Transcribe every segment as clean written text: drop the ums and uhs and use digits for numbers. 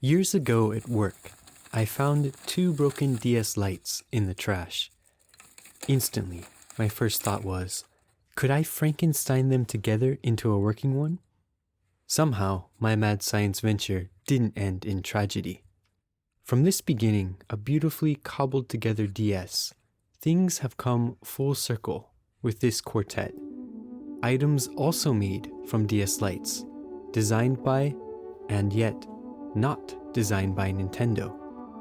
Years ago at work, I found 2 broken DS Lites in the trash. Instantly, my first thought was, could I Frankenstein them together into a working one? Somehow, my mad science venture didn't end in tragedy. From this beginning, a beautifully cobbled together DS, things have come full circle with this quartet. Items also made from DS Lites, designed by, and yet not designed by Nintendo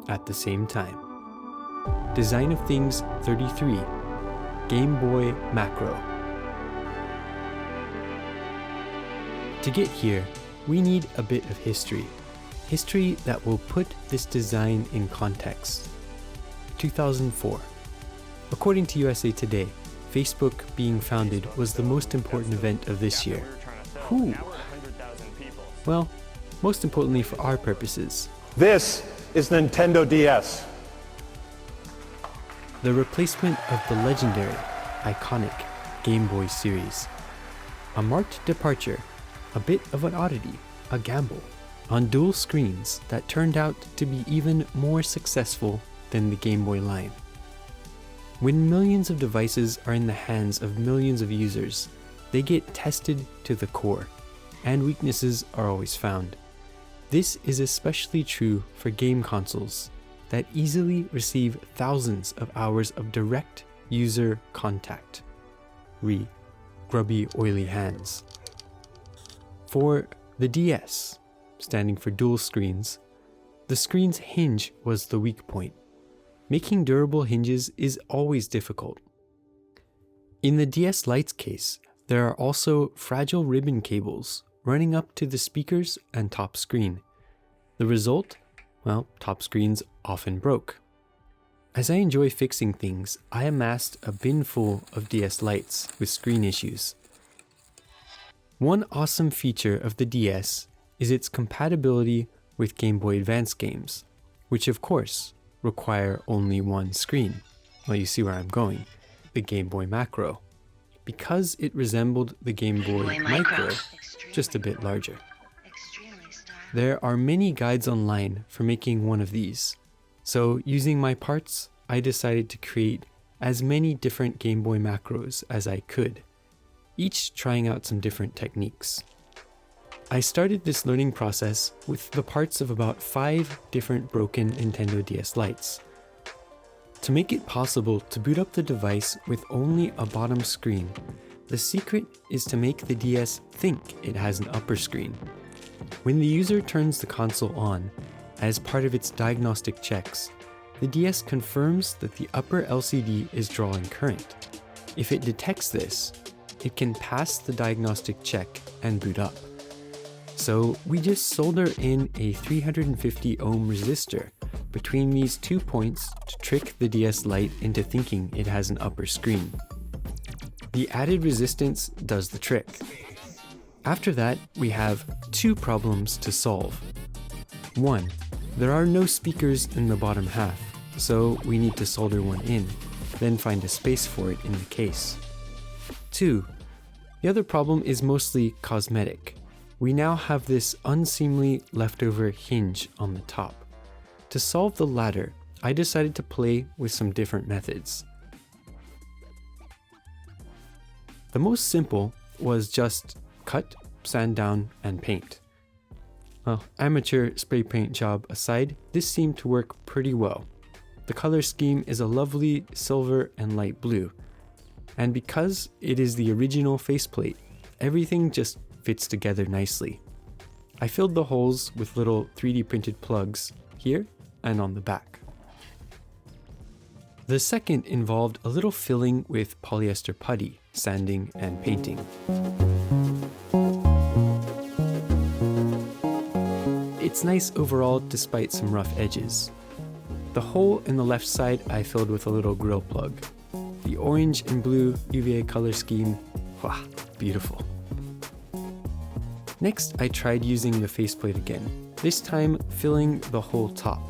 at the same time. Design of Things 33, Gameboy Macro. To get here, we need a bit of history. History that will put this design in context. 2004. According to USA Today, Facebook being founded was the most important event of this year. Whew. Well, most importantly for our purposes. This is Nintendo DS. The replacement of the legendary, iconic Game Boy series. A marked departure, a bit of an oddity, a gamble, on dual screens that turned out to be even more successful than the Game Boy line. When millions of devices are in the hands of millions of users, they get tested to the core, and weaknesses are always found. This is especially true for game consoles that easily receive thousands of hours of direct user contact. Grubby, oily hands. For the DS, standing for dual screens, the screen's hinge was the weak point. Making durable hinges is always difficult. In the DS Lite's case, there are also fragile ribbon cables running up to the speakers and top screen. The result? Well, top screens often broke. As I enjoy fixing things, I amassed a bin full of DS Lites with screen issues. One awesome feature of the DS is its compatibility with Game Boy Advance games, which of course require only one screen. Well, you see where I'm going, the Game Boy Macro, because it resembled the Game Boy Micro, just a bit larger. There are many guides online for making one of these, so using my parts, I decided to create as many different Game Boy Macros as I could, each trying out some different techniques. I started this learning process with the parts of about 5 different broken Nintendo DS Lites. To make it possible to boot up the device with only a bottom screen, the secret is to make the DS think it has an upper screen. When the user turns the console on, as part of its diagnostic checks, the DS confirms that the upper LCD is drawing current. If it detects this, it can pass the diagnostic check and boot up. So we just solder in a 350 ohm resistor between these 2 points to trick the DS Lite into thinking it has an upper screen. The added resistance does the trick. After that, we have 2 problems to solve. 1. There are no speakers in the bottom half, so we need to solder one in, then find a space for it in the case. 2. The other problem is mostly cosmetic. We now have this unseemly leftover hinge on the top. To solve the latter, I decided to play with some different methods. The most simple was just cut, sand down, and paint. Well, amateur spray paint job aside, this seemed to work pretty well. The color scheme is a lovely silver and light blue. And because it is the original faceplate, everything just fits together nicely. I filled the holes with little 3D printed plugs here and on the back. The second involved a little filling with polyester putty, sanding, and painting. It's nice overall despite some rough edges. The hole in the left side I filled with a little grill plug. The orange and blue UVA color scheme, wow, beautiful. Next, I tried using the faceplate again, this time filling the whole top,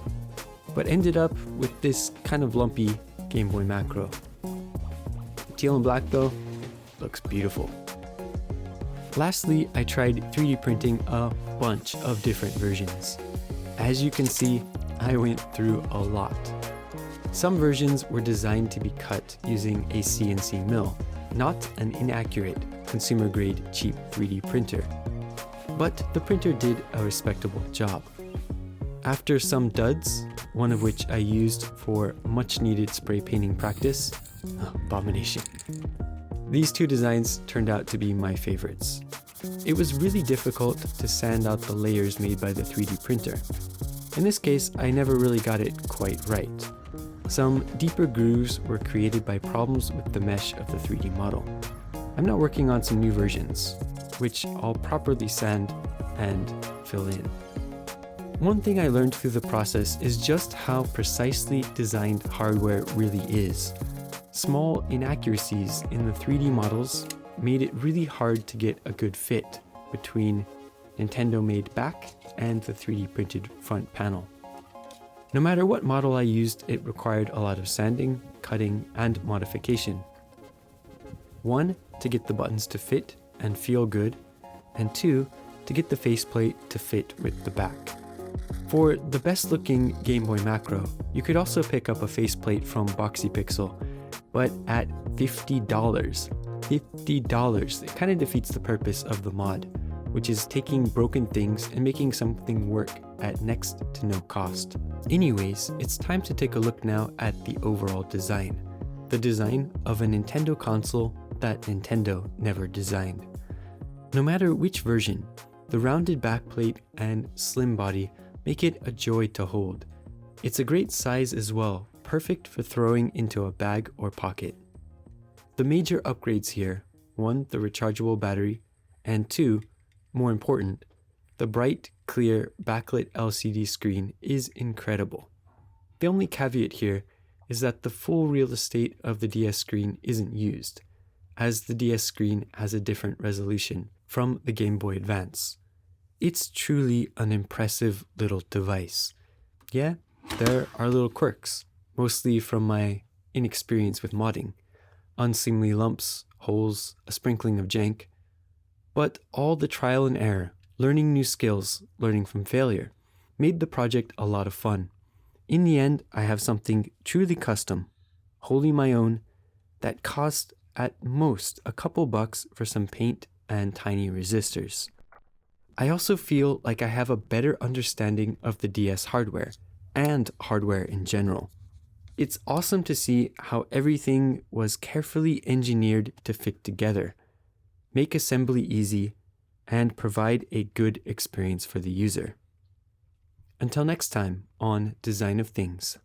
but ended up with this kind of lumpy Game Boy Macro. Teal and black though, looks beautiful. Lastly, I tried 3D printing a bunch of different versions. As you can see, I went through a lot. Some versions were designed to be cut using a CNC mill, not an inaccurate, consumer-grade cheap 3D printer. But the printer did a respectable job. After some duds, one of which I used for much-needed spray painting practice, abomination. These two designs turned out to be my favorites. It was really difficult to sand out the layers made by the 3D printer. In this case, I never really got it quite right. Some deeper grooves were created by problems with the mesh of the 3D model. I'm now working on some new versions, which I'll properly sand and fill in. One thing I learned through the process is just how precisely designed hardware really is. Small inaccuracies in the 3D models made it really hard to get a good fit between Nintendo-made back and the 3D printed front panel. No matter what model I used, it required a lot of sanding, cutting, and modification. 1, to get the buttons to fit and feel good, and 2, to get the faceplate to fit with the back. For the best looking Gameboy Macro, you could also pick up a faceplate from Boxy Pixel, but at $50. $50, it kind of defeats the purpose of the mod, which is taking broken things and making something work at next to no cost. Anyways, it's time to take a look now at the overall design. The design of a Nintendo console that Nintendo never designed. No matter which version, the rounded backplate and slim body make it a joy to hold. It's a great size as well, perfect for throwing into a bag or pocket. The major upgrades here, 1, the rechargeable battery, and 2, more important, the bright, clear, backlit LCD screen is incredible. The only caveat here is that the full real estate of the DS screen isn't used, as the DS screen has a different resolution from the Game Boy Advance. It's truly an impressive little device. Yeah, there are little quirks, mostly from my inexperience with modding. Unseemly lumps, holes, a sprinkling of jank. But all the trial and error, learning new skills, learning from failure, made the project a lot of fun. In the end, I have something truly custom, wholly my own, that cost at most a couple bucks for some paint and tiny resistors. I also feel like I have a better understanding of the DS hardware, and hardware in general. It's awesome to see how everything was carefully engineered to fit together, make assembly easy, and provide a good experience for the user. Until next time on Design of Things.